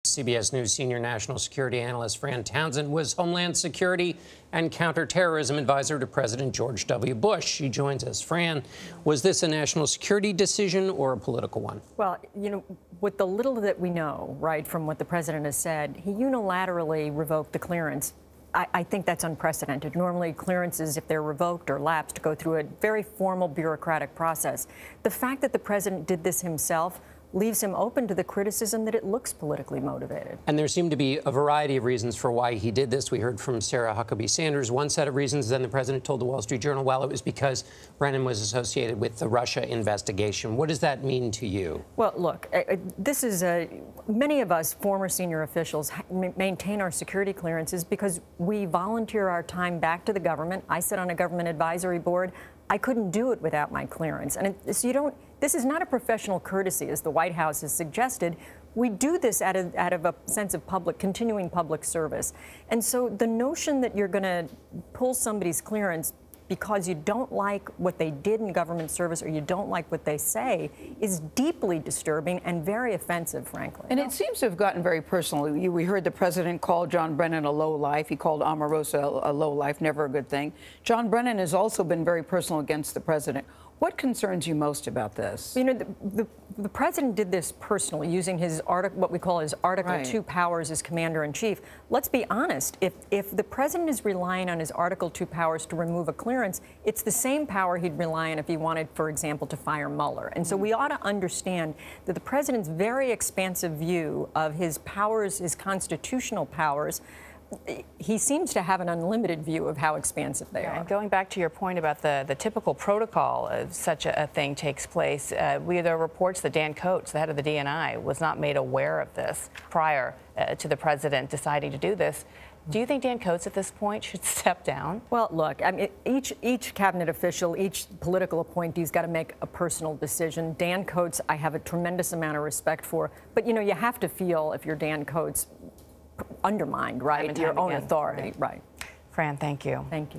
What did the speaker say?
CBS News senior national security analyst Fran Townsend was Homeland Security and counterterrorism advisor to President George W. Bush. She joins us. Fran, was this a national security decision or a political one? Well, you know, with the little that we know, right, from what the president has said, he unilaterally revoked the clearance. I think that's unprecedented. Normally, clearances, if they're revoked or lapsed, go through a very formal bureaucratic process. The fact that the president did this himself leaves him open to the criticism that it looks politically motivated. And there seemed to be a variety of reasons for why he did this. We heard from Sarah Huckabee Sanders one set of reasons. Then the president told the Wall Street Journal, well, it was because Brennan was associated with the Russia investigation. What does that mean to you? Well, look, this is many of us former senior officials maintain our security clearances because we volunteer our time back to the government. I sit on a government advisory board. I couldn't do it without my clearance. And so this is not a professional courtesy, as the White House has suggested. We do this out of a sense of continuing public service. And so the notion that you're going to pull somebody's clearance because you don't like what they did in government service or you don't like what they say is deeply disturbing and very offensive, frankly. And it seems to have gotten very personal. We heard the president call John Brennan a lowlife. He called Omarosa a lowlife, never a good thing. John Brennan has also been very personal against the president. What concerns you most about this? You know, the president did this personally, using his what we call his Article II powers as commander-in-chief. Let's be honest, if the president is relying on his Article II powers to remove a clearance, it's the same power he'd rely on if he wanted, for example, to fire Mueller. And so we ought to understand that the president's very expansive view of his powers, his constitutional powers, he seems to have an unlimited view of how expansive they are. And going back to your point about the typical protocol of such a thing takes place, there are reports that Dan Coats, the head of the DNI, was not made aware of this prior to the president deciding to do this. Do you think Dan Coats at this point should step down? Well, look, I mean, each cabinet official, each political appointee's got to make a personal decision. Dan Coats, I have a tremendous amount of respect for, but you know, you have to feel, if you're Dan Coats, undermined, right? Your own authority, right? Fran, thank you. Thank you.